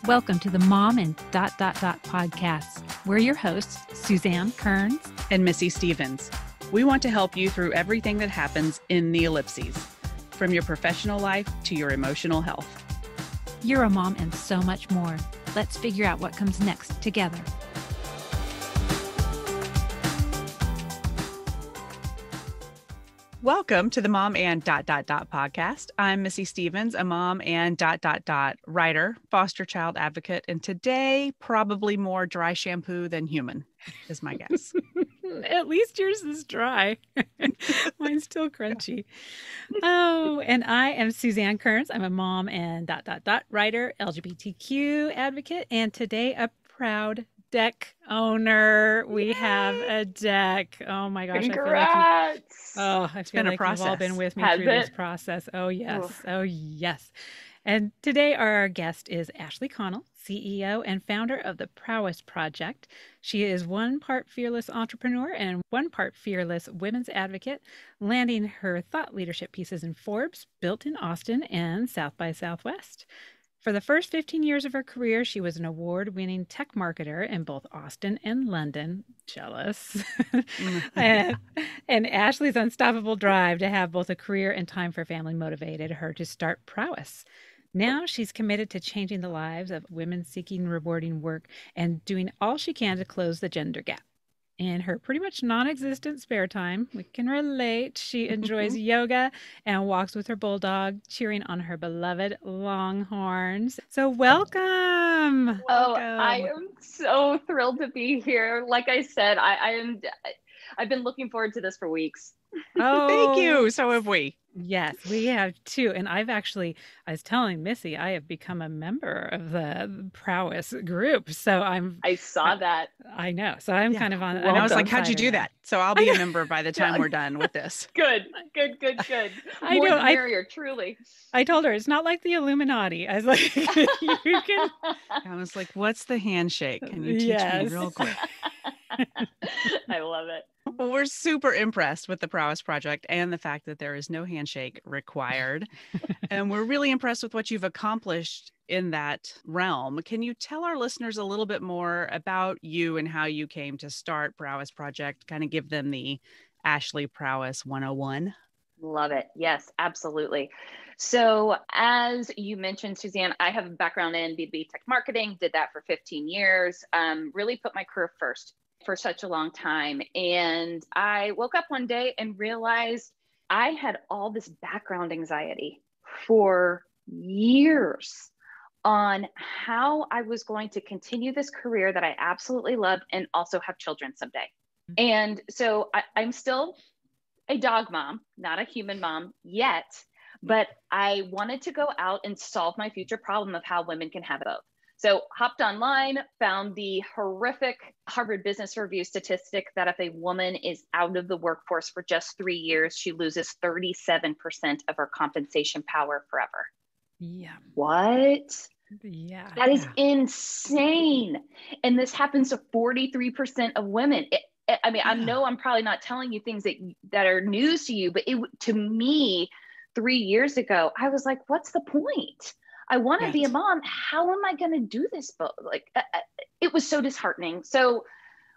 Welcome to the Mom and podcast. We're your hosts, Suzanne Kearns and Missy Stevens. We want to help you through everything that happens in the ellipses, from your professional life to your emotional health. You're a mom and so much more. Let's figure out what comes next together. Welcome to the Mom and podcast. I'm Missy Stevens, a mom and writer, foster child advocate, and today probably more dry shampoo than human is my guess. At least yours is dry. Mine's still crunchy. Oh, and I am Suzanne Kearns. I'm a mom and writer, LGBTQ advocate, and today a proud deck owner. We have a deck. Oh my gosh. Congrats. I feel like you've all been with me through this process. Oh yes. Oof. Oh yes. And today our guest is Ashley Connell, CEO and founder of the Prowess Project. She is one part fearless entrepreneur and one part fearless women's advocate, landing her thought leadership pieces in Forbes, Built in Austin, and South by Southwest. For the first 15 years of her career, she was an award-winning tech marketer in both Austin and London. Jealous. and Ashley's unstoppable drive to have both a career and time for family motivated her to start Prowess. Now she's committed to changing the lives of women seeking rewarding work and doing all she can to close the gender gap. In her pretty much non-existent spare time, we can relate, she enjoys yoga and walks with her bulldog, cheering on her beloved Longhorns. So welcome. Oh, I am so thrilled to be here. Like I said, I've been looking forward to this for weeks. Oh, thank you. So have we. Yes, we have too. And I was telling Missy, I have become a member of the Prowess group. So I saw that. I know. So I'm kind of on. And I was like, how'd you do that? So I'll be a member by the time we're done with this. Good. More the merrier, truly. I told her it's not like the Illuminati. I was like, you can. I was like, what's the handshake? Can you teach me real quick? I love it. Well, we're super impressed with the Prowess Project and the fact that there is no handshake required. And we're really impressed with what you've accomplished in that realm. Can you tell our listeners a little bit more about you and how you came to start Prowess Project? Kind of give them the Ashley Prowess 101. Love it. Yes, absolutely. So as you mentioned, Suzanne, I have a background in B2B tech marketing, did that for 15 years, really put my career first for such a long time. And I woke up one day and realized I had all this background anxiety for years on how I was going to continue this career that I absolutely loved and also have children someday. And so I'm still a dog mom, not a human mom yet, but I wanted to go out and solve my future problem of how women can have both. So hopped online, found the horrific Harvard Business Review statistic that if a woman is out of the workforce for just 3 years, she loses 37% of her compensation power forever. Yeah. What? Yeah. That is insane. And this happens to 43% of women. I know I'm probably not telling you things that are news to you, but to me, 3 years ago, I was like, what's the point? I want to be a mom. How am I going to do this? It was so disheartening. So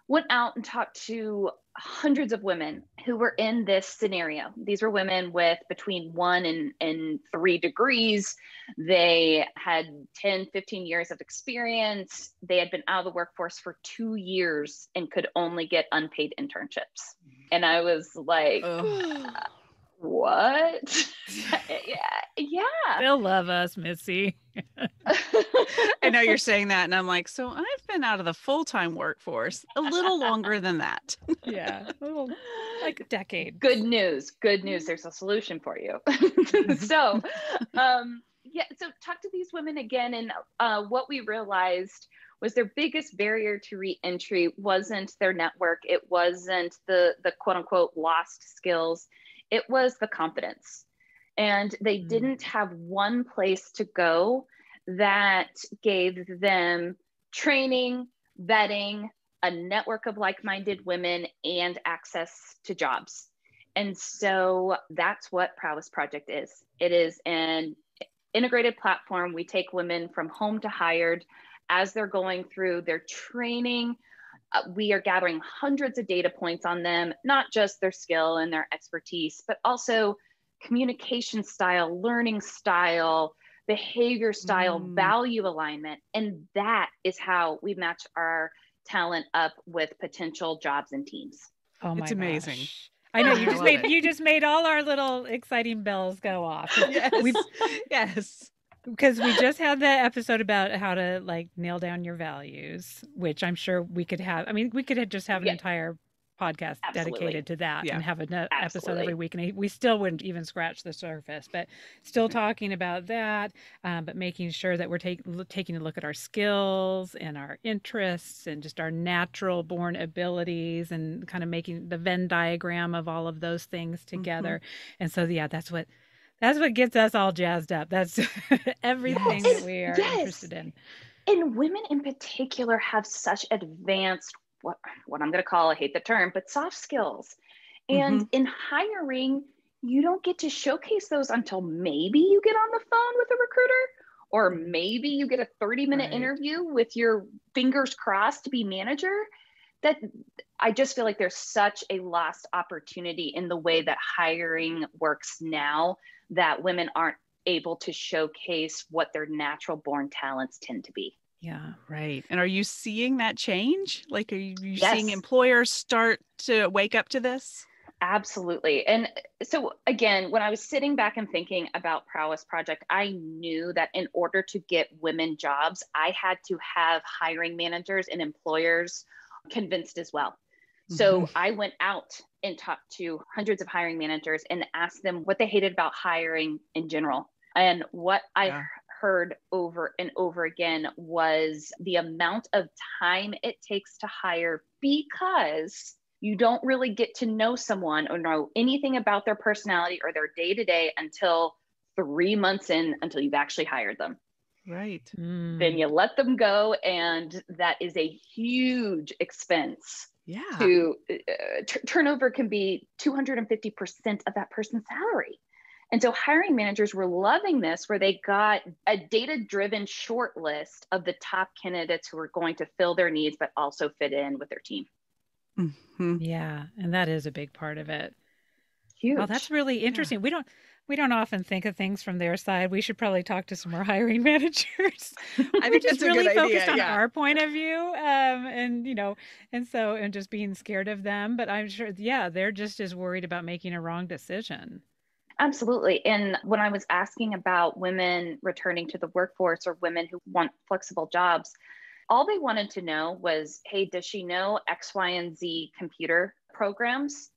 went out and talked to hundreds of women who were in this scenario. These were women with between 1 and 3 degrees. They had 10, 15 years of experience. They had been out of the workforce for 2 years and could only get unpaid internships. And I was like, what? Yeah. They'll love us, Missy. I know you're saying that. And I'm like, so I've been out of the full-time workforce a little longer than that. Yeah. Like a decade. Good news. There's a solution for you. So talk to these women again. And what we realized was their biggest barrier to reentry wasn't their network. It wasn't the quote unquote lost skills. It was the confidence. And they didn't have one place to go that gave them training, vetting, a network of like-minded women, and access to jobs. And so that's what Prowess Project is. It is an integrated platform. We take women from home to hired as they're going through their training. We are gathering hundreds of data points on them, not just their skill and their expertise, but also communication style, learning style, behavior style, value alignment. And that is how we match our talent up with potential jobs and teams. Oh my It's amazing. Gosh. I know you just made all our little exciting bells go off. Yes. Because we just had that episode about how to like nail down your values, which I'm sure we could have. I mean, we could just have an entire podcast dedicated to that and have an episode every week. And we still wouldn't even scratch the surface, but still talking about that, but making sure that we're taking a look at our skills and our interests and just our natural born abilities and kind of making the Venn diagram of all of those things together. And so, that's what gets us all jazzed up. That's everything that we are interested in. And women in particular have such advanced, what I'm going to call, I hate the term, but soft skills. And in hiring, you don't get to showcase those until maybe you get on the phone with a recruiter, or maybe you get a 30-minute interview with your fingers crossed to be manager. That I just feel like there's such a lost opportunity in the way that hiring works now, that women aren't able to showcase what their natural born talents tend to be. Yeah, right. And are you seeing that change? Like, are you seeing employers start to wake up to this? Absolutely. And so again, when I was sitting back and thinking about Prowess Project, I knew that in order to get women jobs, I had to have hiring managers and employers convinced as well. So I went out and talked to hundreds of hiring managers and asked them what they hated about hiring in general. And what I heard over and over again was the amount of time it takes to hire, because you don't really get to know someone or know anything about their personality or their day-to-day until 3 months in, until you've actually hired them. Right. Then you let them go. And that is a huge expense. Yeah. To turnover can be 250% of that person's salary. And so hiring managers were loving this, where they got a data-driven short list of the top candidates who were going to fill their needs, but also fit in with their team. Yeah. And that is a big part of it. Huge. Well, that's really interesting. Yeah. We don't often think of things from their side. We should probably talk to some more hiring managers. I think that's really a good focused idea. on our point of view, and just being scared of them. But I'm sure, they're just as worried about making a wrong decision. Absolutely. And when I was asking about women returning to the workforce, or women who want flexible jobs, all they wanted to know was, hey, does she know X, Y, and Z computer programs?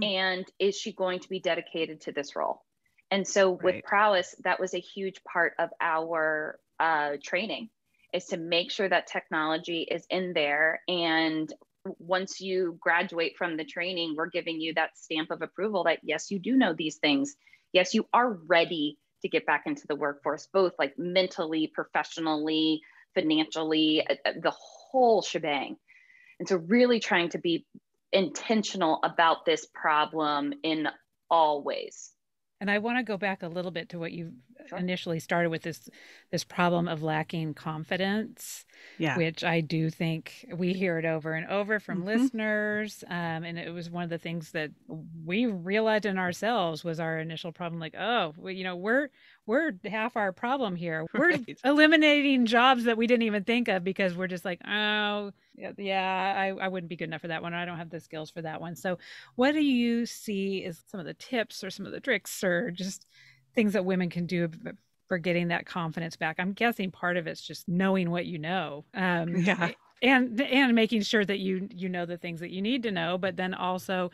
And is she going to be dedicated to this role? And so with Prowess, that was a huge part of our training, is to make sure that technology is in there. And once you graduate from the training, we're giving you that stamp of approval that, yes, you do know these things. Yes, you are ready to get back into the workforce, both like mentally, professionally, financially, the whole shebang. And so really trying to be intentional about this problem in all ways. And I want to go back a little bit to what you initially started with, this problem of lacking confidence, which I do think we hear it over and over from listeners. And it was one of the things that we realized in ourselves was our initial problem. Like, we're half our problem here. We're eliminating jobs that we didn't even think of because we're just like, I wouldn't be good enough for that one. I don't have the skills for that one. So what do you see as some of the tips or some of the tricks or just things that women can do for getting that confidence back? I'm guessing part of it's just knowing what you know. And making sure that you know the things that you need to know, but then also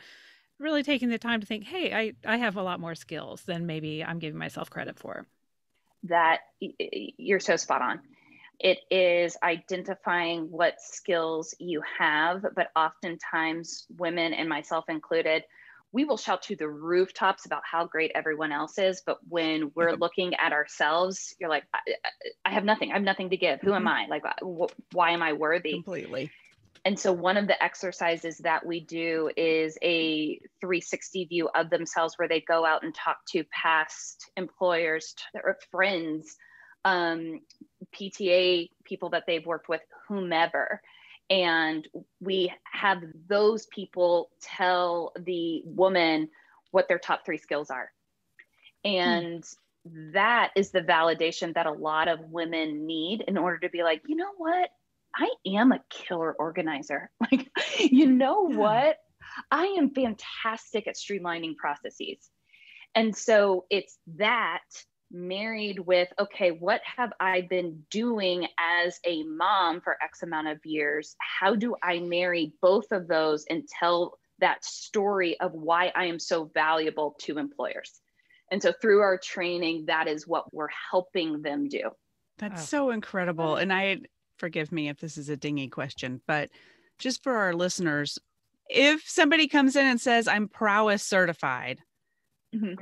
really taking the time to think, hey, I have a lot more skills than maybe I'm giving myself credit for. That you're so spot on. It is identifying what skills you have, but oftentimes women, and myself included, we will shout to the rooftops about how great everyone else is. But when we're looking at ourselves, you're like, I have nothing. I have nothing to give. Who am I? Like, why am I worthy? Completely. And so one of the exercises that we do is a 360 view of themselves, where they go out and talk to past employers or friends, PTA people that they've worked with, whomever. And we have those people tell the woman what their top 3 skills are. And that is the validation that a lot of women need in order to be like, you know what? I am a killer organizer. Like, you know what? I am fantastic at streamlining processes. And so it's that married with, okay, what have I been doing as a mom for X amount of years? How do I marry both of those and tell that story of why I am so valuable to employers? And so through our training, that is what we're helping them do. That's so incredible. And forgive me if this is a dingy question, but just for our listeners, if somebody comes in and says, I'm Prowess certified,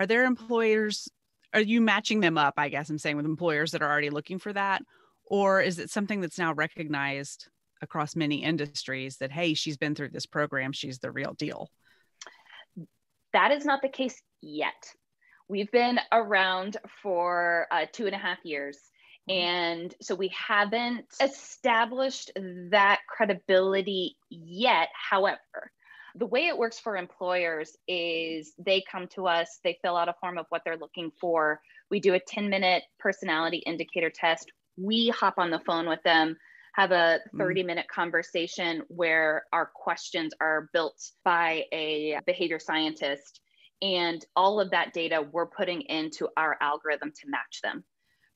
are there employers, are you matching them up, I guess I'm saying, with employers that are already looking for that? Or is it something that's now recognized across many industries that, hey, she's been through this program, she's the real deal? That is not the case yet. We've been around for 2.5 years. And so we haven't established that credibility yet. However, the way it works for employers is they come to us, they fill out a form of what they're looking for. We do a 10-minute personality indicator test. We hop on the phone with them, have a 30-minute conversation where our questions are built by a behavior scientist. And all of that data we're putting into our algorithm to match them.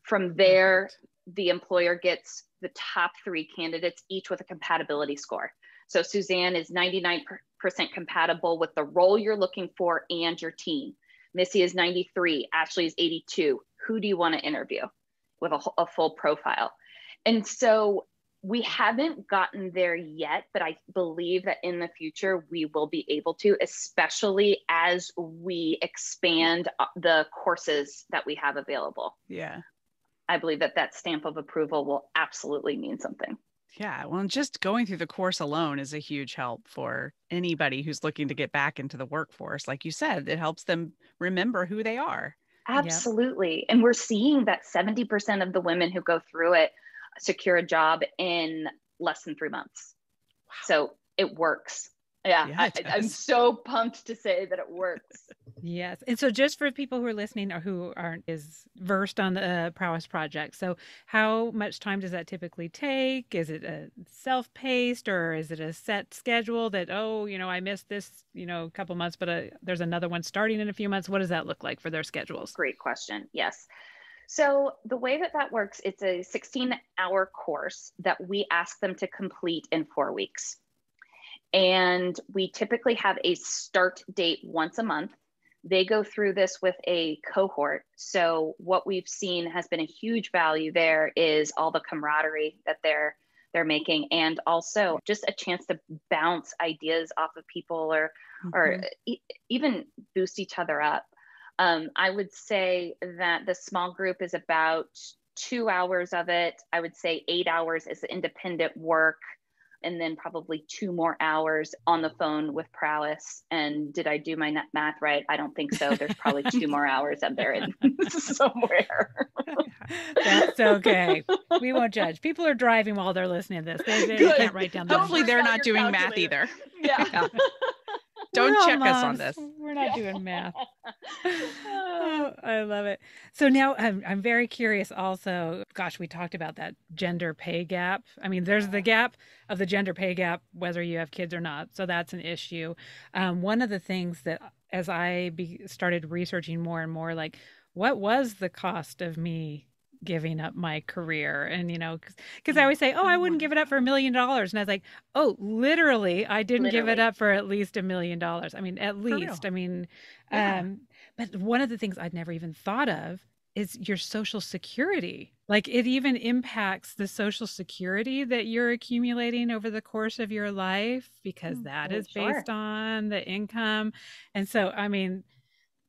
From there, the employer gets the top 3 candidates, each with a compatibility score. So Suzanne is 99% compatible with the role you're looking for and your team. Missy is 93, Ashley is 82. Who do you want to interview with a full profile? And so we haven't gotten there yet, but I believe that in the future we will be able to, especially as we expand the courses that we have available. Yeah. I believe that stamp of approval will absolutely mean something. Yeah. Well, just going through the course alone is a huge help for anybody who's looking to get back into the workforce. Like you said, it helps them remember who they are. Absolutely. Yep. And we're seeing that 70% of the women who go through it secure a job in less than 3 months. Wow. So it works. Yeah, I'm so pumped to say that it works. Yes. And so just for people who are listening or who aren't as versed on the Prowess Project, so how much time does that typically take? Is it a self-paced, or is it a set schedule that, I missed this, a couple months, but there's another one starting in a few months? What does that look like for their schedules? Great question. Yes. So the way that works, it's a 16-hour course that we ask them to complete in 4 weeks. And we typically have a start date once a month. They go through this with a cohort. So what we've seen has been a huge value there is all the camaraderie that they're making, and also just a chance to bounce ideas off of people or even boost each other up. I would say that the small group is about 2 hours of it. I would say 8 hours is independent work, and then probably 2 more hours on the phone with Prowess. And did I do my math right? I don't think so. There's probably 2 more hours up there in somewhere. That's okay. We won't judge. People are driving while they're listening to this. They can't write down. Hopefully they're not doing math either. Yeah. Don't check us on this. We're not doing math. Oh, I love it. So now I'm very curious also. Gosh, we talked about that gender pay gap. I mean, there's the gap of the gender pay gap, whether you have kids or not. So that's an issue. One of the things that as I started researching more and more, like, what was the cost of me giving up my career? And, because I always say, I wouldn't give it up for $1 million. And I was like, literally, I didn't give it up for at least $1 million. I mean, at least, but one of the things I'd never even thought of is your Social Security. Like, it even impacts the Social Security that you're accumulating over the course of your life, because that is based on the income. And so, I mean,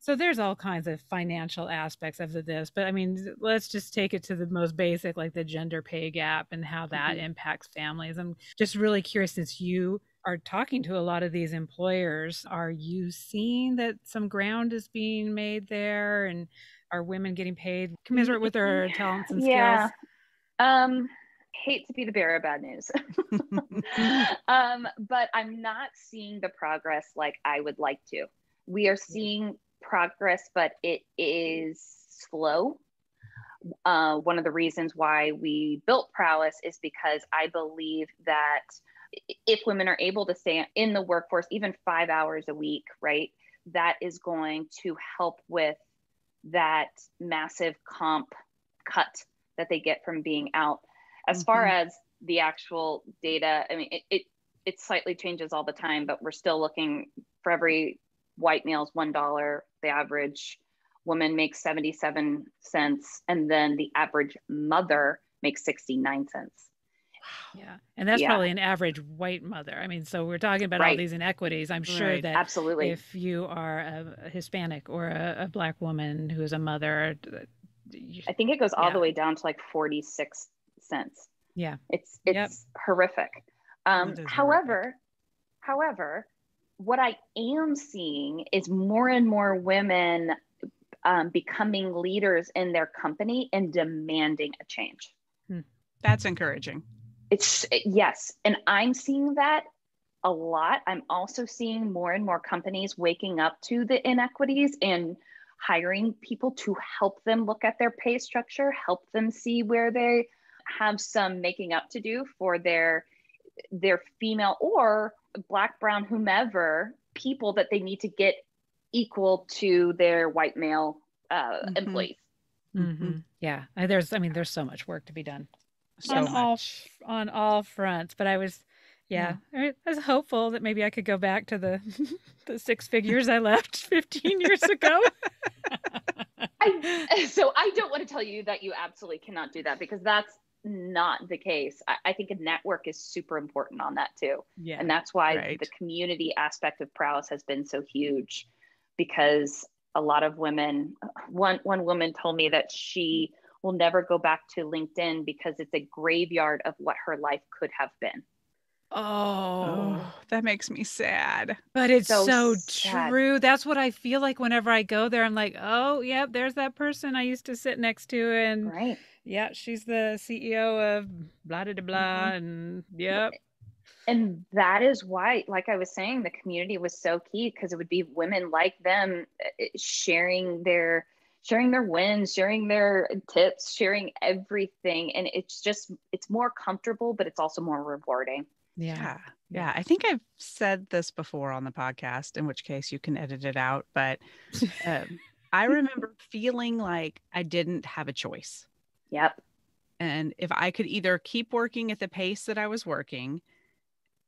So there's all kinds of financial aspects of this, but I mean, let's just take it to the most basic, like the gender pay gap and how that impacts families. I'm just really curious, since you are talking to a lot of these employers, are you seeing that some ground is being made there, and are women getting paid commensurate with their talents and skills? Hate to be the bearer of bad news. But I'm not seeing the progress like I would like to. We are seeing progress, but it is slow. One of the reasons why we built Prowess is because I believe that if women are able to stay in the workforce, even 5 hours a week, right, that is going to help with that massive comp cut that they get from being out. As far as the actual data, I mean, it slightly changes all the time, but we're still looking for every white male's $1. The average woman makes 77 cents, and then the average mother makes 69 cents. Yeah. And that's probably an average white mother. I mean, so we're talking about all these inequities. I'm sure that absolutely, if you are a Hispanic or a Black woman who is a mother, I think it goes all the way down to like 46 cents. Yeah. It's horrific. However, what I am seeing is more and more women becoming leaders in their company and demanding a change. That's encouraging. Yes. And I'm seeing that a lot. I'm also seeing more and more companies waking up to the inequities and hiring people to help them look at their pay structure, help them see where they have some making up to do for their female or Black, brown, whomever people that they need to get equal to their white male employees. Yeah. There's so much work to be done on all fronts, but I was hopeful that maybe I could go back to the 6 figures I left 15 years ago. So I don't want to tell you that you absolutely cannot do that, because that's not the case. I think a network is super important on that too. Yeah. And that's why the community aspect of Prowess has been so huge, because a lot of women, one woman told me that she will never go back to LinkedIn because it's a graveyard of what her life could have been. Oh, that makes me sad. But it's so true. That's what I feel like whenever I go there. I'm like, oh, yeah, there's that person I used to sit next to. And yeah, she's the CEO of blah, blah, blah. And yep. And that is why, like I was saying, the community was so key, because it would be women like them sharing their wins, sharing their tips, sharing everything. And it's more comfortable, but it's also more rewarding. Yeah. I think I've said this before on the podcast, in which case you can edit it out. But I remember feeling like I didn't have a choice. Yep. And if I could either keep working at the pace that I was working,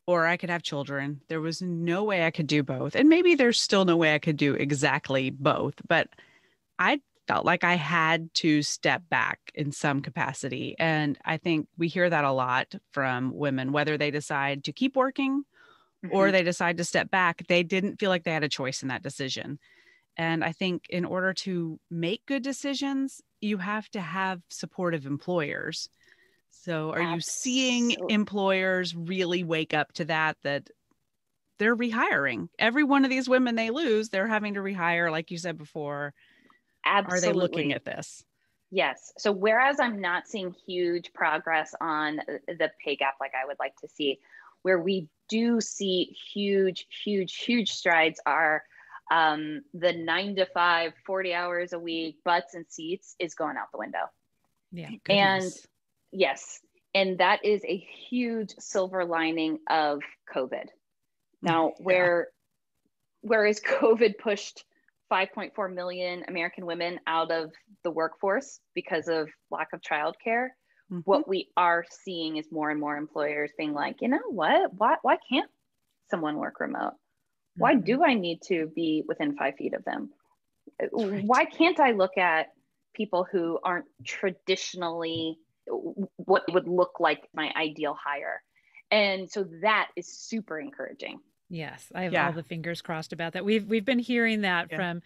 or I could have children, there was no way I could do both. And maybe there's still no way I could do exactly both, but I felt like I had to step back in some capacity. And I think we hear that a lot from women, whether they decide to keep working or they decide to step back, they didn't feel like they had a choice in that decision. And I think in order to make good decisions, you have to have supportive employers. So are you seeing employers really wake up to that they're rehiring? Every one of these women they lose, they're having to rehire, like you said before. Absolutely. Are they looking at this? Yes. So whereas I'm not seeing huge progress on the pay gap like I would like to see, where we do see huge strides are the 9 to 5, 40 hours a week, butts and seats is going out the window. Yeah. And yes. And that is a huge silver lining of COVID. Now, whereas COVID pushed 5.4 million American women out of the workforce because of lack of childcare, what we are seeing is more and more employers being like, you know what, why can't someone work remote? Why do I need to be within 5 feet of them? Why can't I look at people who aren't traditionally what would look like my ideal hire? And so that is super encouraging. Yes, I have all the fingers crossed about that. We've been hearing that from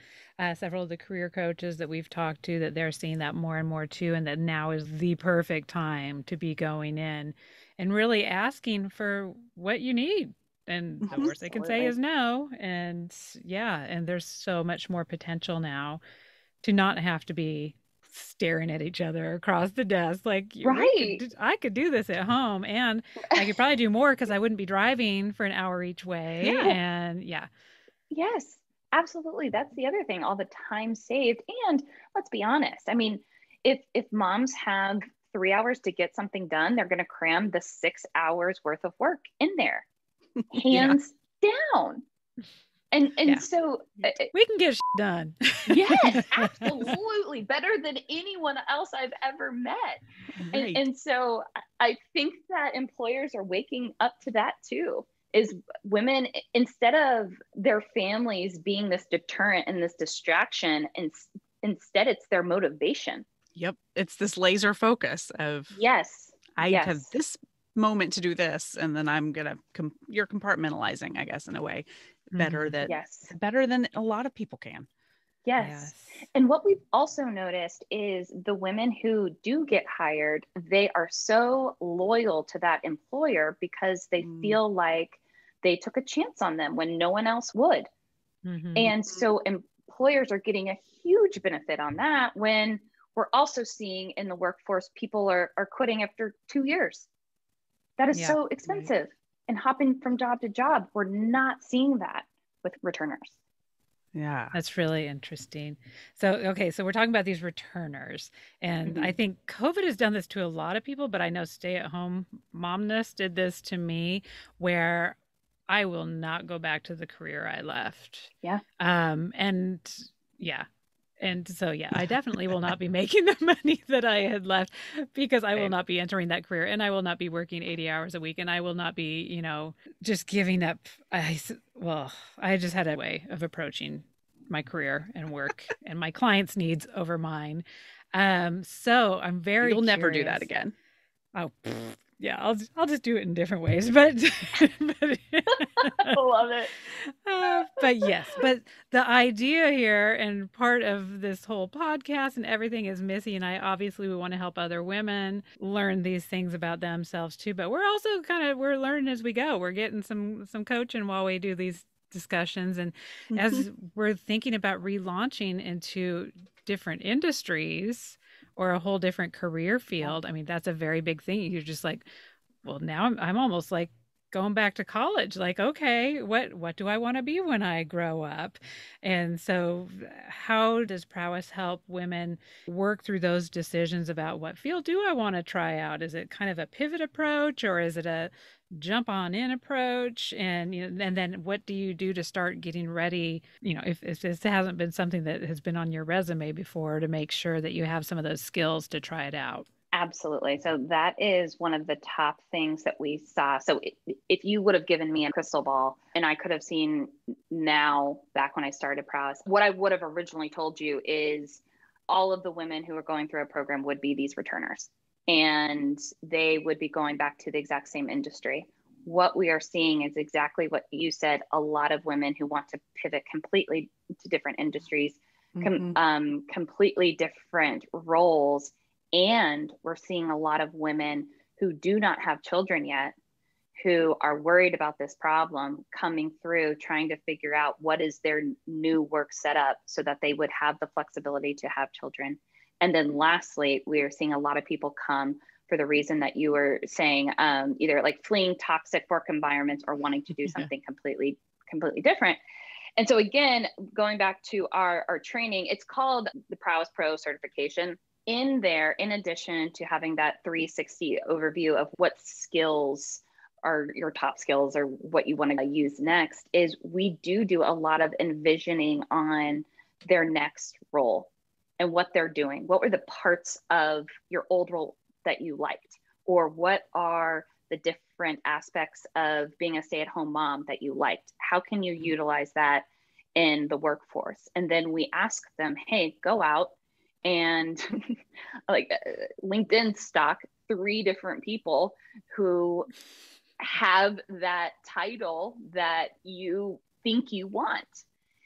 several of the career coaches that we've talked to, that they're seeing that more and more too, and that now is the perfect time to be going in and really asking for what you need. And the worst they can say is no. And and there's so much more potential now to not have to be staring at each other across the desk. Like, I could do this at home, and I could probably do more because I wouldn't be driving for an hour each way. Yeah. And yes, absolutely. That's the other thing, all the time saved. And let's be honest, I mean, if moms have 3 hours to get something done, they're going to cram the 6 hours worth of work in there, hands down. And so we can get done. Yes, absolutely. Better than anyone else I've ever met. Right. And so I think that employers are waking up to that too, is women, instead of their families being this deterrent and this distraction, and instead it's their motivation. Yep. It's this laser focus of, I have this moment to do this, and then I'm going to, you're compartmentalizing, I guess, in a way. Better than a lot of people can. Yes. And what we've also noticed is the women who do get hired, they are so loyal to that employer because they feel like they took a chance on them when no one else would. And so employers are getting a huge benefit on that, when we're also seeing in the workforce, people are quitting after 2 years. That is so expensive. And hopping from job to job, we're not seeing that with returners. Yeah. That's really interesting. So we're talking about these returners. And I think COVID has done this to a lot of people, but I know stay-at-home momness did this to me, where I will not go back to the career I left. And so, I definitely will not be making the money that I had left, because I will not be entering that career, and I will not be working 80 hours a week, and I will not be, just giving up. I just had a way of approaching my career and work and my clients' needs over mine. So I'm very You'll never do that again. Oh, yeah, I'll just do it in different ways, but I love it. But the idea here, and part of this whole podcast and everything, is Missy and I, obviously we want to help other women learn these things about themselves too, but we're also we're learning as we go. We're getting some coaching while we do these discussions, and as we're thinking about relaunching into different industries or a whole different career field. I mean, that's a very big thing. You're just like, well, now I'm almost like going back to college. Like, okay, what do I want to be when I grow up? And so how does Prowess help women work through those decisions about what field do I want to try out? Is it kind of a pivot approach, or is it a jump on in approach? And and then what do you do to start getting ready, if this hasn't been something that has been on your resume before, to make sure that you have some of those skills to try it out? Absolutely. So that is one of the top things that we saw. So if you would have given me a crystal ball and I could have seen now, back when I started Prowess, what I would have originally told you is all of the women who are going through a program would be these returners, and they would be going back to the exact same industry. What we are seeing is exactly what you said. A lot of women who want to pivot completely to different industries, completely different roles. And we're seeing a lot of women who do not have children yet, who are worried about this problem, coming through, trying to figure out what is their new work setup so that they would have the flexibility to have children. And then lastly, we are seeing a lot of people come for the reason that you were saying, either like fleeing toxic work environments or wanting to do something completely different. And so again, going back to our training, it's called the Prowess Pro certification. In there, in addition to having that 360 overview of what skills are your top skills or what you want to use next, is we do a lot of envisioning on their next role and what they're doing. What were the parts of your old role that you liked? Or what are the different aspects of being a stay-at-home mom that you liked? How can you utilize that in the workforce? And then we ask them, hey, go out and like LinkedIn stock 3 different people who have that title that you think you want.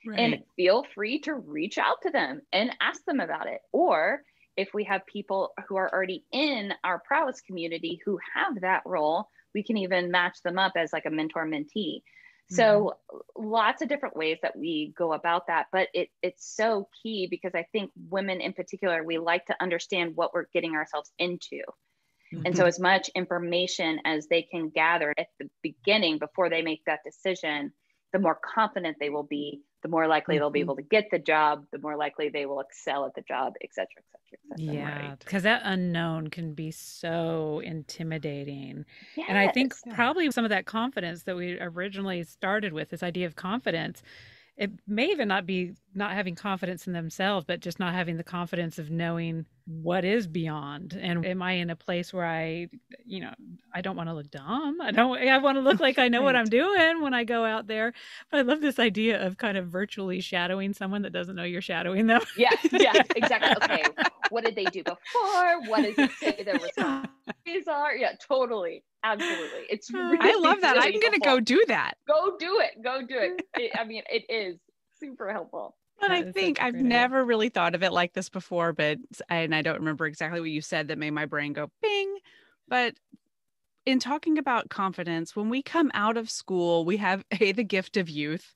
Right. And feel free to reach out to them and ask them about it. Or if we have people who are already in our prowess community who have that role, we can even match them up as like a mentor mentee. So lots of different ways that we go about that, but it's so key because I think women in particular, we like to understand what we're getting ourselves into. And so as much information as they can gather at the beginning before they make that decision, the more confident they will be, the more likely they'll be able to get the job, the more likely they will excel at the job, et cetera, et cetera, et cetera. Yeah, because that unknown can be so intimidating. Yes. And I think probably some of that confidence that we originally started with, this idea of confidence, it may even not be not having confidence in themselves, but just not having the confidence of knowing what is beyond. And am I in a place where I don't want to look dumb. I want to look like I know what I'm doing when I go out there. But I love this idea of kind of virtually shadowing someone that doesn't know you're shadowing them. Yeah, exactly. Okay. What did they do before? What does it say their responsibilities are? Yeah, totally. Absolutely. It's really, I love that. Really I'm going to go do that. Go do it. It is super helpful. And I think I've never really thought of it like this before, and I don't remember exactly what you said that made my brain go bing. But in talking about confidence, when we come out of school, we have the gift of youth.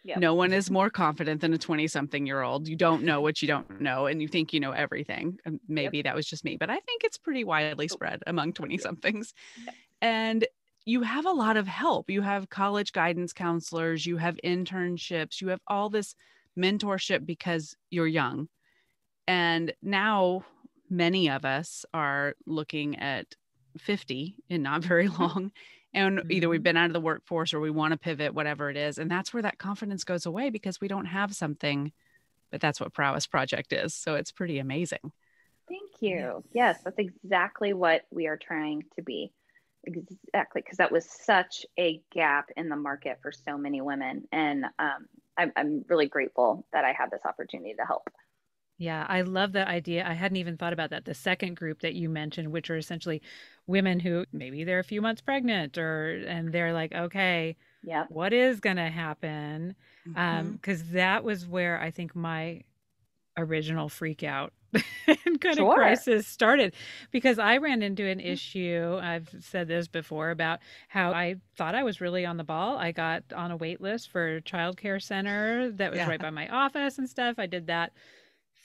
Yep. No one is more confident than a 20-something-year-old. You don't know what you don't know, and you think you know everything. Maybe that was just me, but I think it's pretty widely spread among 20-somethings. Yep. And you have a lot of help. You have college guidance counselors, you have internships, you have all this mentorship because you're young. And now many of us are looking at 50 in not very long. And either we've been out of the workforce or we want to pivot, whatever it is. And that's where that confidence goes away because we don't have something, but that's what Prowess Project is. So it's pretty amazing. Thank you. Yes, that's exactly what we are trying to be. Exactly. Because that was such a gap in the market for so many women. And I'm really grateful that I have this opportunity to help. Yeah, I love that idea. I hadn't even thought about that. The second group that you mentioned, which are essentially women who maybe they're a few months pregnant and they're like, okay, what is going to happen? Because that was where I think my original freak out and kind of crisis started, because I ran into an issue. I've said this before about how I thought I was really on the ball. I got on a wait list for a childcare center that was right by my office and stuff. I did that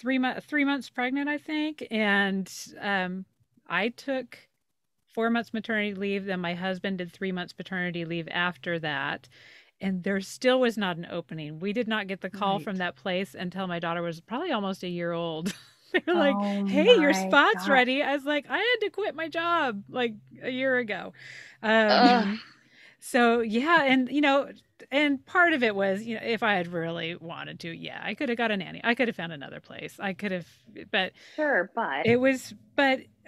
3 months pregnant, I think. And I took 4 months maternity leave. Then my husband did 3 months paternity leave after that. And there still was not an opening. We did not get the call from that place until my daughter was probably almost a year old. They were like, hey, your spot's ready. I was like, I had to quit my job like a year ago. So, yeah. And, and part of it was, if I had really wanted to, I could have got a nanny. I could have found another place. I could have, but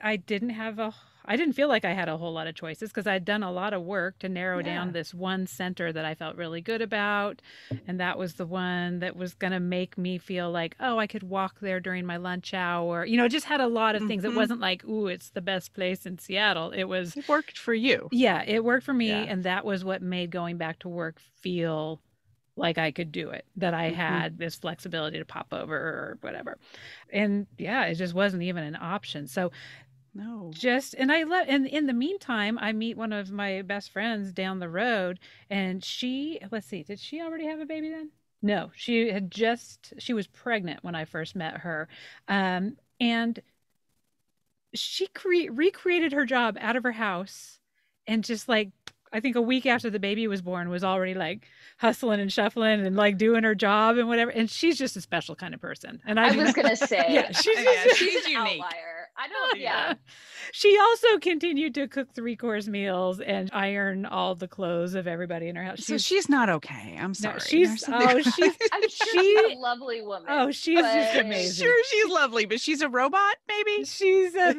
I didn't feel like I had a whole lot of choices because I'd done a lot of work to narrow down this one center that I felt really good about. And that was the one that was going to make me feel like, oh, I could walk there during my lunch hour. Just had a lot of things. It wasn't like, ooh, it's the best place in Seattle. It worked for you. Yeah, it worked for me. Yeah. And that was what made going back to work feel like I could do it, that I had this flexibility to pop over or whatever. And it just wasn't even an option. So no. And in the meantime, I meet one of my best friends down the road, and let's see, did she already have a baby then? No, she was pregnant when I first met her. And she recreated her job out of her house, and just like, I think a week after the baby was born, was already like hustling and shuffling and like doing her job and whatever. And she's just a special kind of person. And I was going to say, she's unique. Outlier. I don't, yeah. She also continued to cook 3-course meals and iron all the clothes of everybody in her house. So she's not okay. I'm sorry. I'm sure she's a lovely woman. Oh, she's just amazing. Sure, she's lovely, but she's a robot, maybe? She's a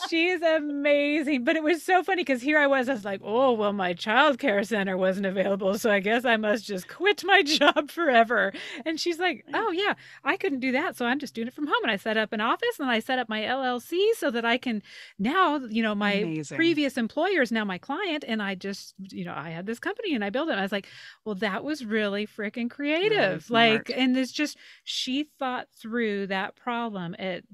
She's amazing. But it was so funny because here I was like, oh, well, my childcare center wasn't available. So I guess I must just quit my job forever. And she's like, oh, yeah, I couldn't do that. So I'm just doing it from home. And I set up an office and I set up my LLC so that I can now, my Amazing. previous employer is now my client. And I just, I had this company and I built it. And I was like, well, that was really freaking creative. Really like, and it's just, she thought through that problem. It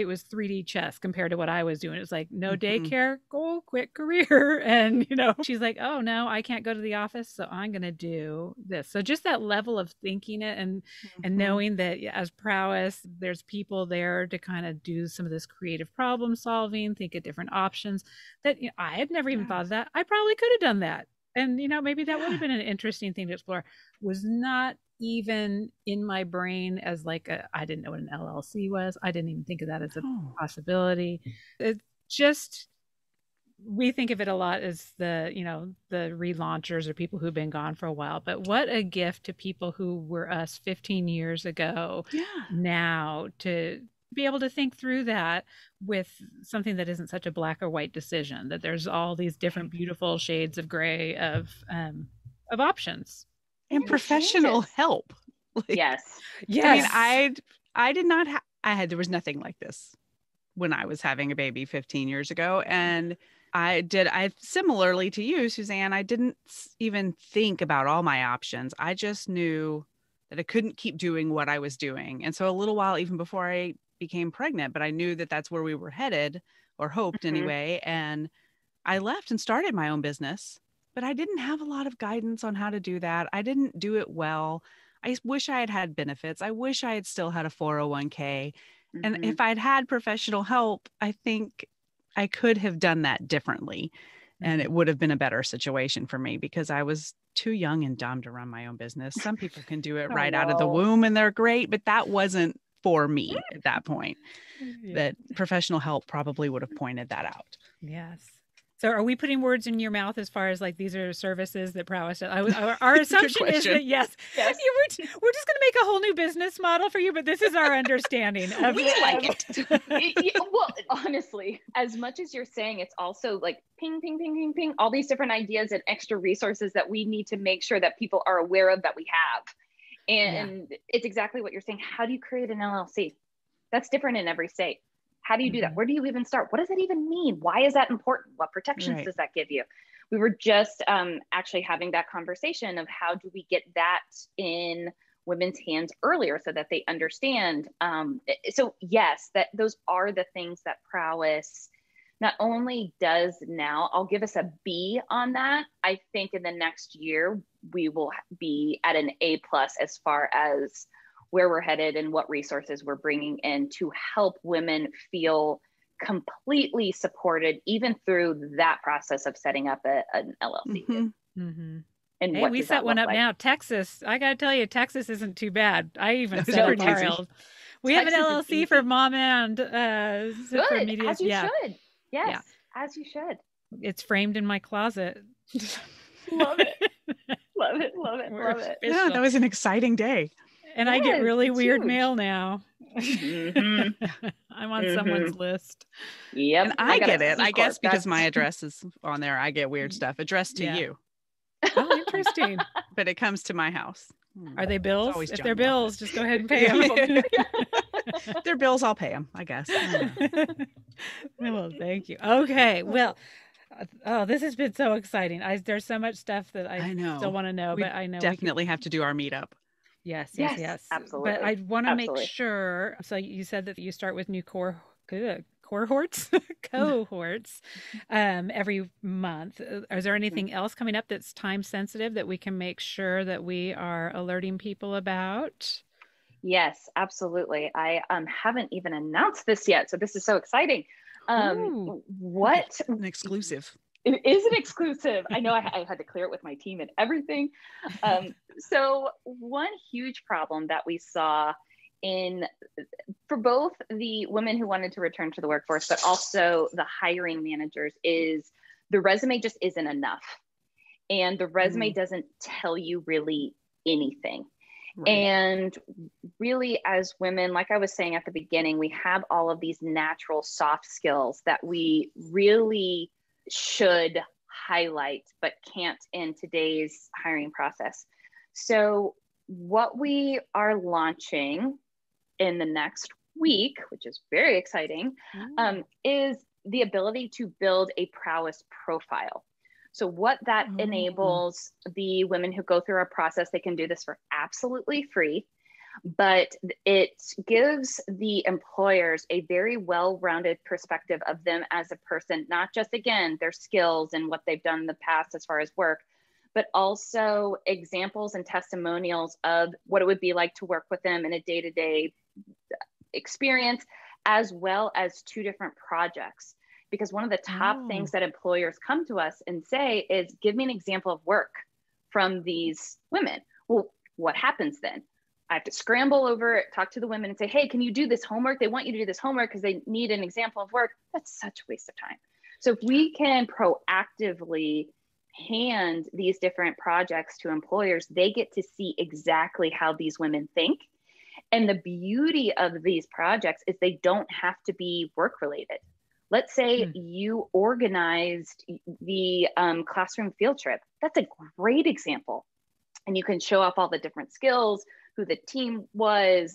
was 3D chess compared to what I was doing. It was like, no daycare, go quit career. And, she's like, oh no, I can't go to the office. So I'm going to do this. So just that level of thinking it and knowing that as Prowess, there's people there to kind of do some of this creative problem solving, think of different options that I had never even thought of that. I probably could have done that. And, maybe that would have been an interesting thing to explore. Was not even in my brain as I didn't know what an LLC was. I didn't even think of that as a possibility. It just, we think of it a lot as the relaunchers or people who've been gone for a while, but what a gift to people who were us 15 years ago now to be able to think through that with something that isn't such a black or white decision, that there's all these different beautiful shades of gray of options. And professional help. Yes. I mean, I did not there was nothing like this when I was having a baby 15 years ago. And I similarly to you, Suzanne, I didn't even think about all my options. I just knew that I couldn't keep doing what I was doing. And so a little while, even before I became pregnant, but I knew that that's where we were headed, or hoped anyway. And I left and started my own business. But I didn't have a lot of guidance on how to do that. I didn't do it well. I wish I had had benefits. I wish I had still had a 401k. And if I'd had professional help, I think I could have done that differently. And it would have been a better situation for me because I was too young and dumb to run my own business. Some people can do it right out of the womb and they're great, but that wasn't for me at that point. That professional help probably would have pointed that out. Yes. So are we putting words in your mouth as far as these are services that Prowess does? Our assumption is that yes. We're just going to make a whole new business model for you, but this is our understanding of we like it. Well, honestly, as much as you're saying, it's also like ping, ping, ping, ping, ping, all these different ideas and extra resources that we need to make sure that people are aware of that we have. And it's exactly what you're saying. How do you create an LLC? That's different in every state. How do you do that? Where do you even start? What does that even mean? Why is that important? What protections does that give you? We were just actually having that conversation of how do we get that in women's hands earlier so that they understand. So yes, that those are the things that Prowess not only does now. I'll give us a B on that. I think in the next year, we will be at an A+ as far as where we're headed and what resources we're bringing in to help women feel completely supported, even through that process of setting up an LLC. And hey, we set one up now. Texas, I got to tell you, Texas isn't too bad. I even set it trials. We have an LLC for mom and for media. As you should. Yes, as you should. It's framed in my closet. Love it. Love it. Love it. Love it. Yeah, that was an exciting day. And I get really weird mail now. I'm on someone's list. Yep. And I get it. I guess because my address is on there, I get weird stuff addressed to you. Oh, interesting. But it comes to my house. Are they bills? If they're bills, just go ahead and pay them. If they're bills, I'll pay them, I guess. Well, thank you. Okay. Well, this has been so exciting. There's so much stuff that I still want to know, but I know definitely have to do our meetup. Yes. Absolutely. But I want to make sure. So you said that you start with new cohorts every month. Is there anything else coming up that's time sensitive that we can make sure that we are alerting people about? Yes, absolutely. I haven't even announced this yet, so this is so exciting. What an exclusive. It is an exclusive. I know I had to clear it with my team and everything. So one huge problem that we saw for both the women who wanted to return to the workforce, but also the hiring managers, is the resume just isn't enough. And the resume doesn't tell you really anything. Right. And really, as women, like I was saying at the beginning, we have all of these natural soft skills that we really should highlight, but can't in today's hiring process. So what we are launching in the next week, which is very exciting, is the ability to build a prowess profile. So what that enables the women who go through our process, they can do this for absolutely free, but it gives the employers a very well-rounded perspective of them as a person, not just, again, their skills and what they've done in the past as far as work, but also examples and testimonials of what it would be like to work with them in a day-to-day experience, as well as 2 different projects. Because one of the top things that employers come to us and say is, give me an example of work from these women. Well, what happens then? I have to scramble over, talk to the women and say, hey, can you do this homework? They want you to do this homework because they need an example of work. That's such a waste of time. So if we can proactively hand these different projects to employers, they get to see exactly how these women think. And the beauty of these projects is they don't have to be work related. Let's say you organized the classroom field trip. That's a great example. And you can show off all the different skills, who the team was,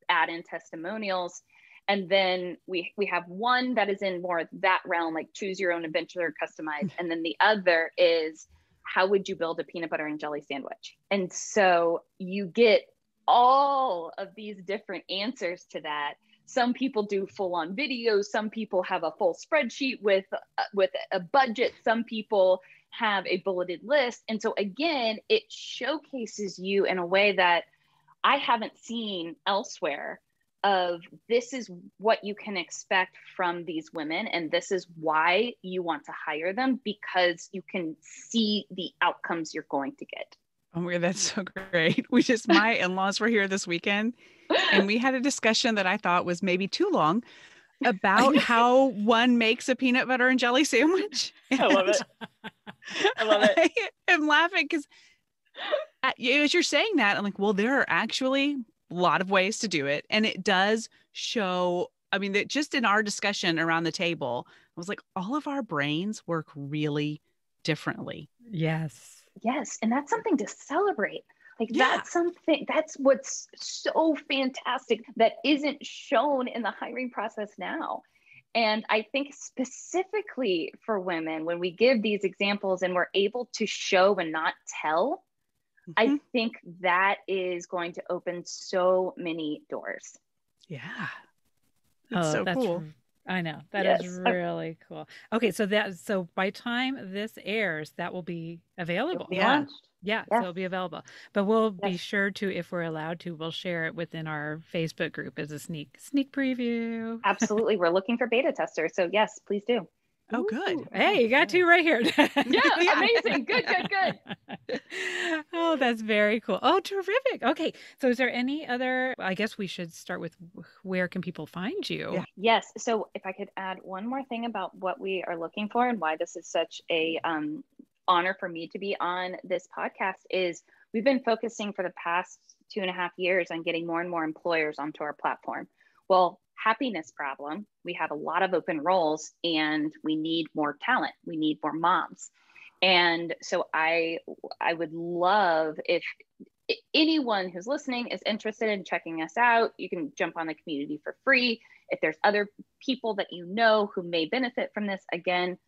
add in testimonials. And then we have one that is in more that realm, like choose your own adventure, customize. And then the other is, how would you build a peanut butter and jelly sandwich? And so you get all of these different answers to that. Some people do full on videos. Some people have a full spreadsheet with a budget. Some people have a bulleted list. And so again, it showcases you in a way that I haven't seen elsewhere, of this is what you can expect from these women. And this is why you want to hire them, because you can see the outcomes you're going to get. Oh, that's so great. My in-laws were here this weekend, and we had a discussion that I thought was maybe too long about how one makes a peanut butter and jelly sandwich. I love it. I love it. I'm laughing because as you're saying that, I'm like, well, there are actually a lot of ways to do it. And it does show, I mean, that just in our discussion around the table, I was like, all of our brains work really differently. Yes. Yes. And that's something to celebrate. Like that's what's so fantastic that isn't shown in the hiring process now. And I think specifically for women, when we give these examples and we're able to show and not tell, I think that is going to open so many doors. Yeah. That's so cool. I know. That is really cool. Okay. So by time this airs, that will be available. Yeah. So it'll be available, but we'll be sure to, if we're allowed to, we'll share it within our Facebook group as a sneak preview. Absolutely. We're looking for beta testers. So yes, please do. Oh, good. Hey, you got 2 right here. Amazing. Good. Oh, that's very cool. Oh, terrific. Okay. So is there any other, I guess we should start with, where can people find you? Yeah. Yes. So if I could add one more thing about what we are looking for and why this is such a honor for me to be on this podcast, is we've been focusing for the past 2.5 years on getting more and more employers onto our platform. Well, happiness problem, we have a lot of open roles and we need more talent. We need more moms. And so I would love if anyone who's listening is interested in checking us out, you can jump on the community for free. If there's other people that you know who may benefit from this, again,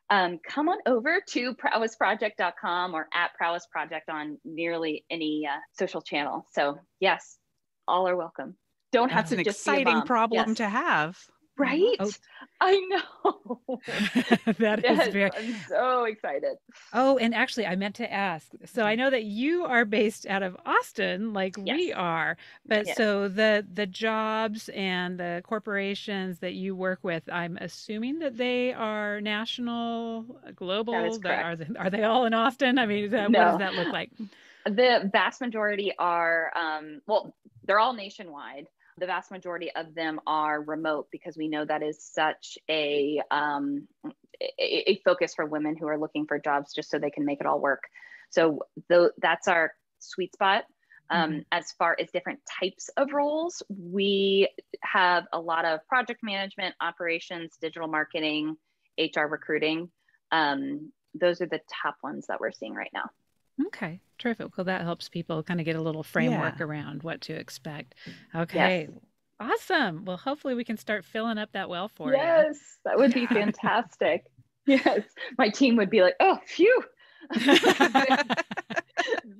come on over to prowessproject.com or at Prowess Project on nearly any social channel. So yes, all are welcome. Don't have That's to an just be a mom. exciting problem to have. Right? Oh. I know. That is very. I'm so excited. Oh, and actually, I meant to ask. So I know that you are based out of Austin, like we are, but so the jobs and the corporations that you work with, I'm assuming that they are national, global. That is correct. Are they all in Austin? I mean, what does that look like? The vast majority are, they're all nationwide. The vast majority of them are remote because we know that is such a focus for women who are looking for jobs just so they can make it all work. So that's our sweet spot. As far as different types of roles, we have a lot of project management, operations, digital marketing, HR recruiting. Those are the top ones that we're seeing right now. Okay, terrific. Well, that helps people kind of get a little framework around what to expect. Okay, yes. Awesome. Well, hopefully we can start filling up that well for you. Yes, that would be fantastic. Yes, my team would be like, oh, phew.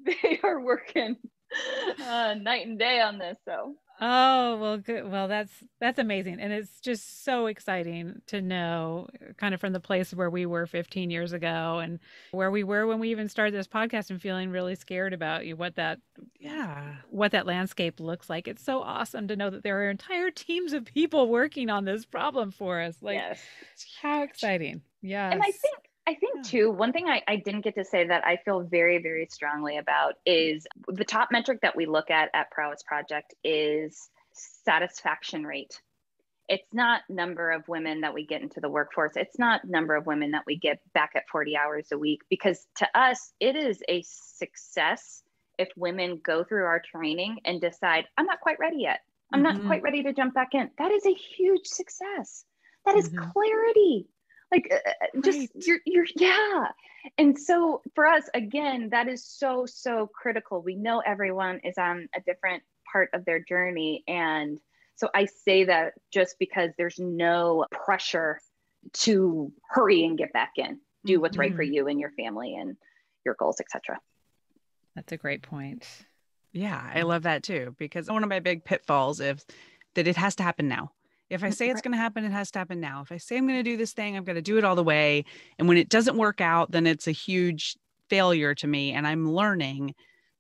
They are working night and day on this. So. Oh, well, good. Well, that's amazing. And it's just so exciting to know kind of from the place where we were 15 years ago and where we were when we even started this podcast and feeling really scared about what that landscape looks like. It's so awesome to know that there are entire teams of people working on this problem for us. Like, yes. How exciting. Yeah. And I think too, one thing I didn't get to say that I feel very, very strongly about is the top metric that we look at Prowess Project is satisfaction rate. It's not number of women that we get into the workforce. It's not number of women that we get back at 40 hours a week, because to us, it is a success if women go through our training and decide, I'm not quite ready yet. I'm not quite ready to jump back in. That is a huge success. That is clarity. Like just right. And so for us, again, that is so, so critical. We know everyone is on a different part of their journey. And so I say that just because there's no pressure to hurry and get back in, do what's right for you and your family and your goals, etc. That's a great point. Yeah, I love that too, because one of my big pitfalls is that it has to happen now. If I say it's going to happen, it has to happen now. If I say I'm going to do this thing, I'm going to do it all the way. And when it doesn't work out, then it's a huge failure to me. And I'm learning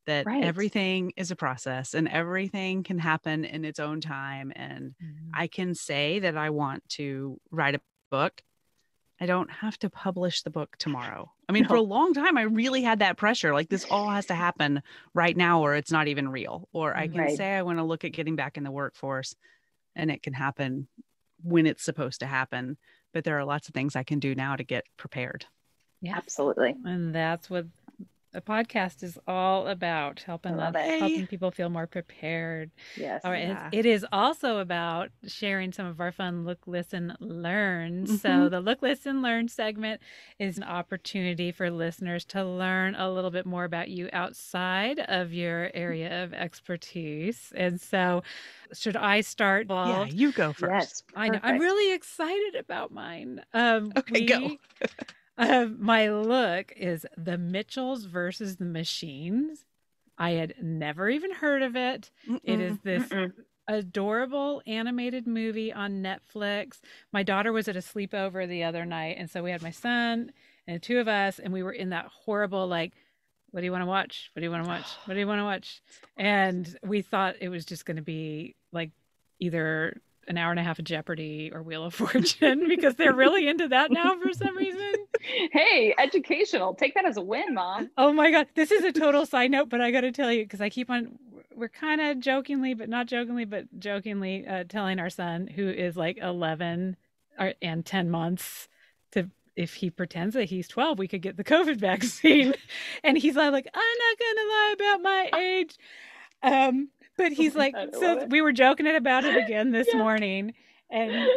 that everything is a process and everything can happen in its own time. And I can say that I want to write a book. I don't have to publish the book tomorrow. I mean, for a long time, I really had that pressure. Like this all has to happen right now, or it's not even real. Or I can say I want to look at getting back in the workforce. And it can happen when it's supposed to happen. But there are lots of things I can do now to get prepared. Yeah, absolutely. And that's what a podcast is all about, helping people feel more prepared. Yes. All right. It is also about sharing some of our fun Look, Listen, Learn. So the Look, Listen, Learn segment is an opportunity for listeners to learn a little bit more about you outside of your area of expertise. And so should I start? Yeah, you go first. Yes, I know. I'm really excited about mine. Okay, go. My look is The Mitchells versus the Machines. I had never even heard of it. It is this adorable animated movie on Netflix. My daughter was at a sleepover the other night, and so we had my son and the two of us, and we were in that horrible, like, what do you want to watch? What do you want to watch? What do you want to watch? And we thought it was just going to be like either an hour and a half of Jeopardy or Wheel of Fortune, because they're really into that now for some reason. Hey, educational. Take that as a win, Mom. Oh my God. This is a total side note, but I got to tell you, because we're kind of jokingly, but not jokingly, but jokingly telling our son, who is like 11 and 10 months, to if he pretends that he's 12, we could get the COVID vaccine. And he's like, I'm not going to lie about my age. But he's like, so we were joking about it again this morning. And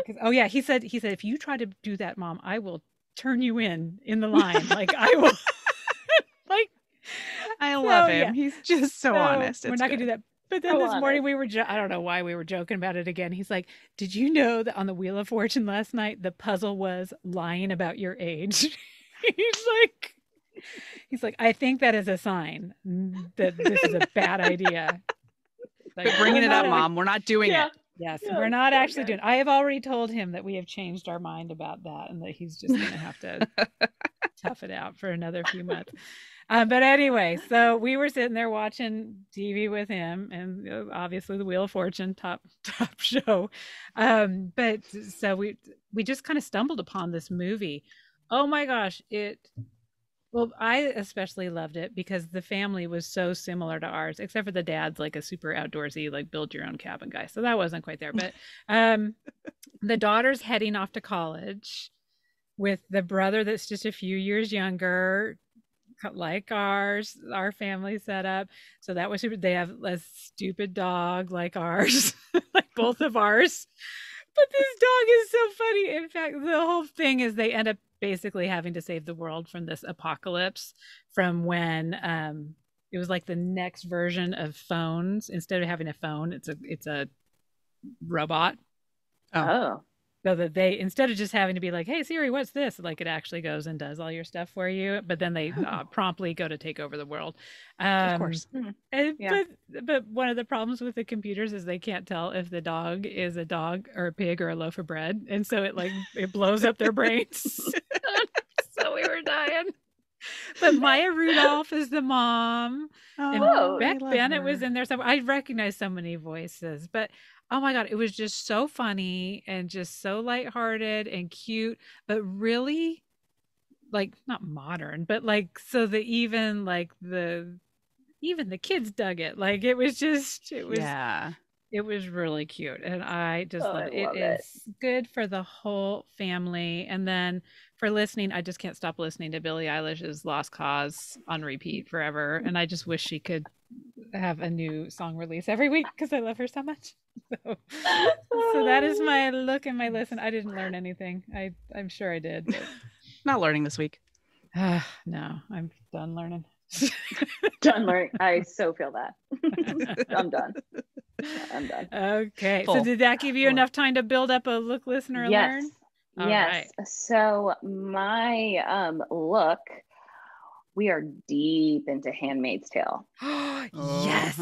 he said, if you try to do that, Mom, I will turn you in the line. Like I will, like, I love him. Yeah. He's just so honest. We're not going to do that. But then this morning I don't know why we were joking about it again. He's like, did you know that on the Wheel of Fortune last night, the puzzle was lying about your age? He's like, I think that is a sign that this is a bad idea. Like, bringing it up, Mom. We're not doing it. Yes, we're not actually doing it. I have already told him that we have changed our mind about that and that he's just going to have to tough it out for another few months. But anyway, so we were sitting there watching TV with him, and obviously the Wheel of Fortune, top show. But so we just kind of stumbled upon this movie. Oh my gosh, well, I especially loved it because the family was so similar to ours, except for the dad's like a super outdoorsy, like build your own cabin guy. So that wasn't quite there. But the daughter's heading off to college with the brother that's just a few years younger, like ours, our family setup. So that was super. They have a stupid dog like ours, like both of ours. But this dog is so funny. In fact, the whole thing is they end up basically having to save the world from this apocalypse from when it was like the next version of phones. Instead of having a phone, it's a robot. Oh. So that they, instead of just having to be like, hey Siri, what's this? Like it actually goes and does all your stuff for you. But then they promptly go to take over the world. Of course. Yeah. But one of the problems with the computers is they can't tell if the dog is a dog or a pig or a loaf of bread. And so it blows up their brains. So we were dying. But Maya Rudolph is the mom. Oh, and Beck Bennett was in there. So I recognize so many voices. But oh my God, it was just so funny and just so lighthearted and cute, but really like not modern, but like so the even the kids dug it. Like it was really cute. And I just love it. It is good for the whole family. And then for listening, I just can't stop listening to Billie Eilish's Lost Cause on repeat forever. And I just wish she could have a new song release every week because I love her so much. So that is my look and my listen. I didn't learn anything. I'm sure I did. But... Not learning this week. No, I'm done learning. Done learning. I so feel that. I'm done. Okay. Full. So did that give you enough time to build up a look, listen, or learn? Yes. Right. So my look, we are deep into Handmaid's Tale. Yes.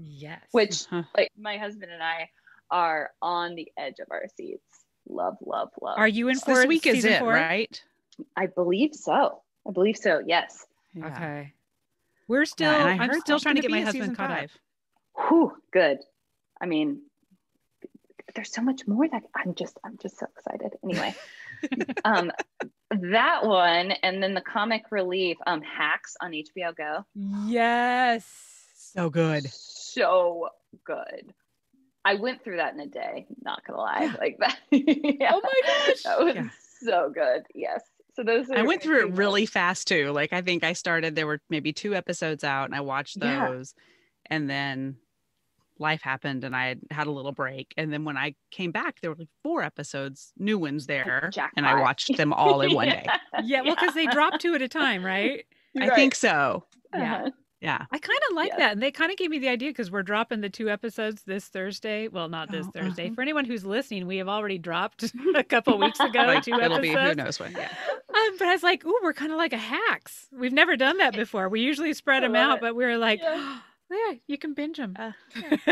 Yes. Which like my husband and I are on the edge of our seats. Love. Are you in for this week? Is it 4? Right? I believe so. Yes. Yeah. Okay. We're still. I'm still trying to get my husband caught up. Whew, good. I mean, there's so much more that I'm just so excited. Anyway, that one, and then the comic relief, Hacks on HBO Go. Yes, so good. So good. I went through that in a day. Not gonna lie, like that. Yeah. Oh my gosh, that was so good. Yes. So those. I went through it really fast too. Like I think I started. There were maybe 2 episodes out, and I watched those, and then life happened, and I had a little break. And then when I came back, there were like 4 episodes, new ones there, and I watched them all in one day. Yeah, well, because they drop 2 at a time, right? I think so. Yeah. Yeah. I kind of like that. And they kind of gave me the idea because we're dropping the 2 episodes this Thursday. Well, not this Thursday. For anyone who's listening, we have already dropped a couple weeks ago, like, 2 episodes. It'll be who knows when. Yeah. But I was like, ooh, we're kind of like a Hacks. We've never done that before. We usually spread them out, but we were like, yeah, you can binge them.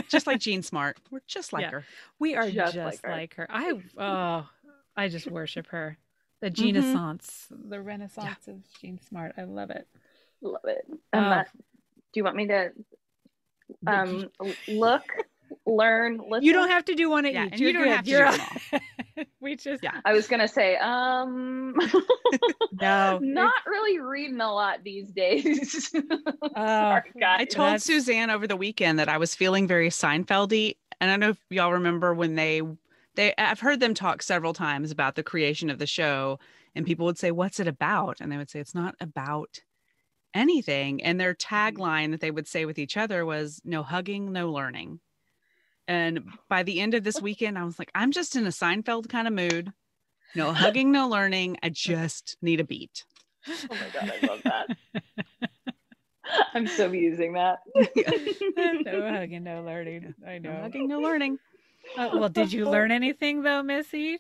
Just like Jean Smart. We're just like her. We are just like her. I just worship her. The Genaissance, the Renaissance of Jean Smart. I love it. Love it. Do you want me to look, learn, listen? You don't have to do one at each. You don't have to do them all. We just. Yeah. I was gonna say, no, not really reading a lot these days. Sorry, guys. I told Suzanne over the weekend that I was feeling very Seinfeld-y, and I don't know if y'all remember when they I've heard them talk several times about the creation of the show, and people would say, "What's it about?" And they would say, "It's not about anything." And their tagline that they would say with each other was, "No hugging, no learning." And by the end of this weekend, I was like, I'm just in a Seinfeld kind of mood. No hugging, no learning. I just need a beat. Oh my God, I love that. I'm so using that. No hugging, no learning. I know. No hugging, no learning. Well, did you learn anything though, Missy?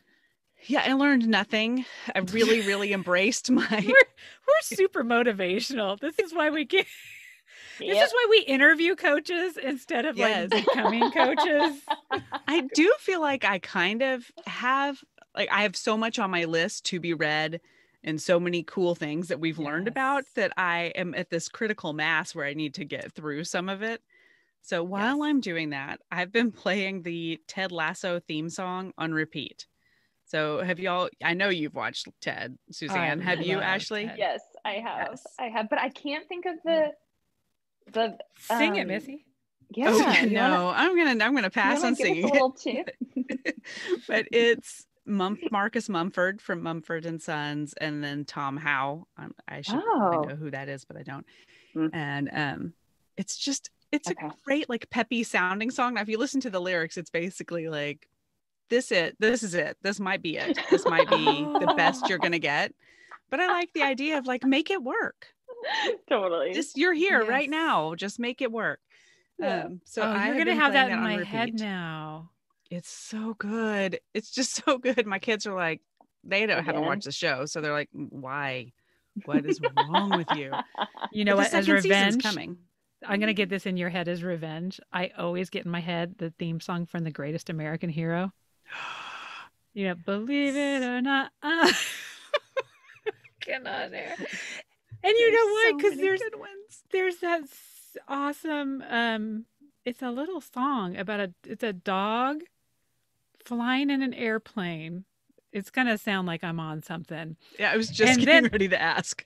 Yeah, I learned nothing. I really, really embraced my... We're super motivational. This is why we get... This is why we interview coaches instead of like becoming coaches. I do feel like I kind of have, like, I have so much on my list to be read and so many cool things that we've learned about that I am at this critical mass where I need to get through some of it. So while I'm doing that, I've been playing the Ted Lasso theme song on repeat. So have y'all, I know you've watched Ted, Suzanne. Have you, Ashley? Ted. Yes, I have. Yes. I have, but I can't think of the sing it, Missy. Yeah. No, I'm gonna pass on singing. A little too. But it's Marcus Mumford from Mumford and Sons, and then Tom Howe. I should probably know who that is, but I don't. And it's a great, like, peppy sounding song. Now, if you listen to the lyrics, it's basically like, this is it. This might be it. This might be the best you're gonna get. But I like the idea of, like, make it work. Totally. You're here right now. Just make it work. Yeah. You're gonna have that in my head now. It's so good. It's just so good. My kids are like, haven't watched the show, so they're like, why? What is wrong with you? You know what? As revenge, coming. I'm gonna get this in your head as revenge. I always get in my head the theme song from The Greatest American Hero. You know, believe it or not. Get on there. And you know what? Because there's that awesome. It's a little song about it's a dog flying in an airplane. It's gonna sound like I'm on something. Yeah, I was just getting ready to ask.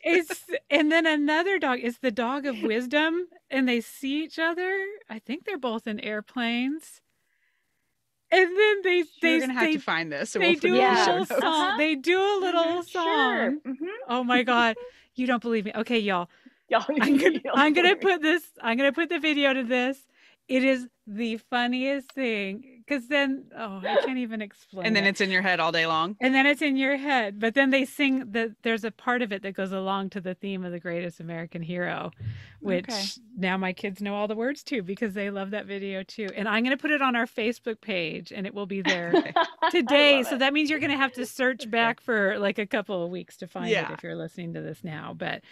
And then another dog is the dog of wisdom, and they see each other. I think they're both in airplanes. And then you're gonna have to find this. So they do a little song. They do a little song. Sure. Oh my God, you don't believe me? Okay, y'all. I'm gonna put the video to this. It is the funniest thing, because then I can't even explain. And then it's in your head all day long. And then it's in your head, but then they sing there's a part of it that goes along to the theme of The Greatest American Hero, which now my kids know all the words to, because they love that video too. And I'm going to put it on our Facebook page, and it will be there today. So that means you're going to have to search back for like a couple of weeks to find it if you're listening to this now. But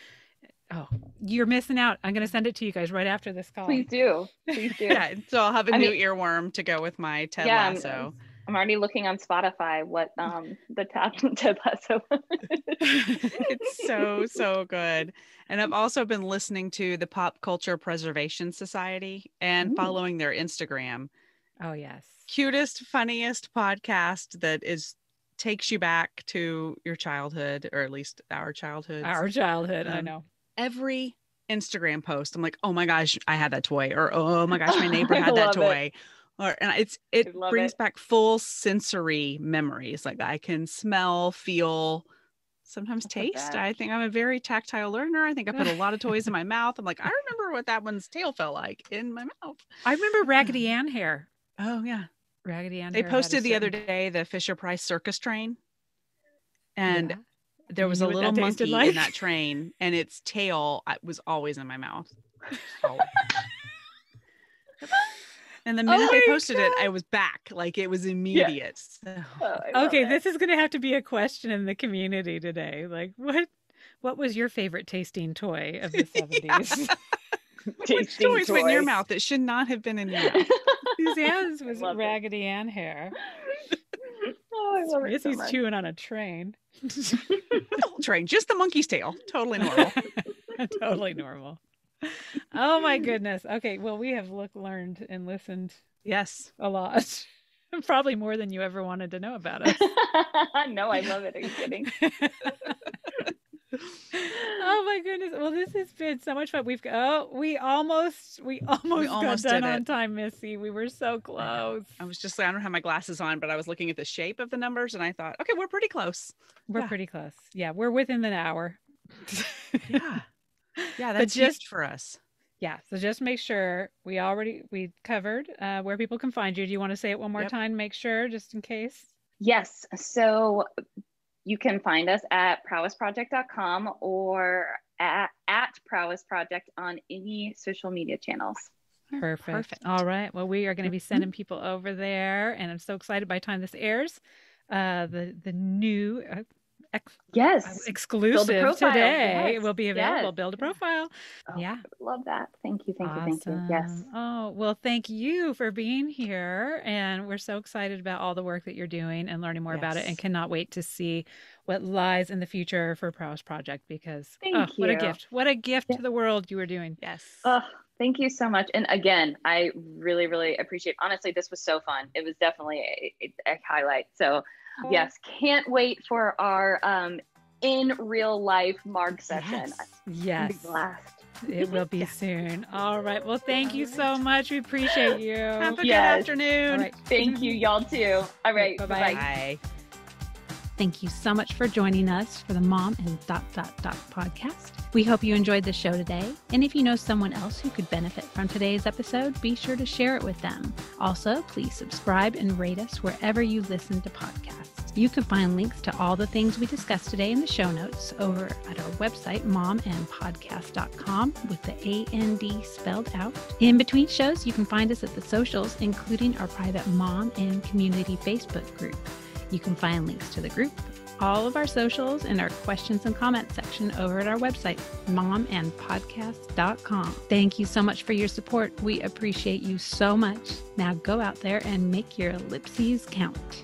you're missing out. I'm going to send it to you guys right after this call. Please do. Yeah, so I'll have a new earworm to go with my Ted Lasso. I'm already looking on Spotify what the Ted Lasso. It's so good. And I've also been listening to the Pop Culture Preservation Society and following their Instagram. Oh yes. Cutest, funniest podcast that takes you back to your childhood, or at least our childhood. I know. Every Instagram post, I'm like, oh my gosh, I had that toy, or oh my gosh, my neighbor had that toy. It brings back full sensory memories. Like, I can smell, feel, sometimes taste. I think I'm a very tactile learner. I think I put a lot of toys in my mouth. I'm like, I remember what that one's tail felt like in my mouth. I remember Raggedy Ann hair. Oh yeah. Raggedy Ann. They posted the other day the Fisher Price circus train. And there was a little monkey in that train, and its tail was always in my mouth. And the minute they posted it, I was back. Like, it was immediate. Yeah. So. Okay, this is going to have to be a question in the community today. Like, what was your favorite tasting toy of the 70s? Which toys went in your mouth that should not have been in your mouth? Suzanne's was Raggedy Ann hair. I love it so Missy's much. chewing on a train. Train, just the monkey's tail. Totally normal. Totally normal. Oh my goodness. Okay, well, we have learned and listened. Yes, a lot. Probably more than you ever wanted to know about us. No, I love it. Are you kidding? Oh my goodness. Well, this has been so much fun. We almost got done on time, Missy. We were so close. I was just, I don't have my glasses on, but I was looking at the shape of the numbers, and I thought, okay, we're pretty close. We're pretty close. Yeah, we're within an hour. Yeah, that's just for us. Yeah, so just make sure we covered where people can find you. Do you want to say it one more time? Make sure, just in case. Yes. So you can find us at prowessproject.com or at Prowess Project on any social media channels. Perfect. All right. Well, we are going to be sending people over there, and I'm so excited by the time this airs. The new exclusive today will be available. Build a profile. I love that. Thank you. Yes. Oh, well, thank you for being here, and we're so excited about all the work that you're doing and learning more about it, and cannot wait to see what lies in the future for Prowess Project, because what a gift to the world you are doing. Yes. Thank you so much. And again, I really, really appreciate, honestly, this was so fun. It was definitely a highlight. So yes, can't wait for our in real life Marg session. Yes. Blast. It will be soon. All right. Well, thank you so much. We appreciate you. Have a good afternoon. Right. Thank you, y'all too. All right. Bye-bye. Bye. Thank you so much for joining us for the Mom and ... podcast. We hope you enjoyed the show today. And if you know someone else who could benefit from today's episode, be sure to share it with them. Also, please subscribe and rate us wherever you listen to podcasts. You can find links to all the things we discussed today in the show notes over at our website, momandpodcast.com, with the AND spelled out. In between shows, you can find us at the socials, including our private Mom and Community Facebook group. You can find links to the group, all of our socials, and our questions and comments section over at our website, momandpodcast.com. Thank you so much for your support. We appreciate you so much. Now go out there and make your ellipses count.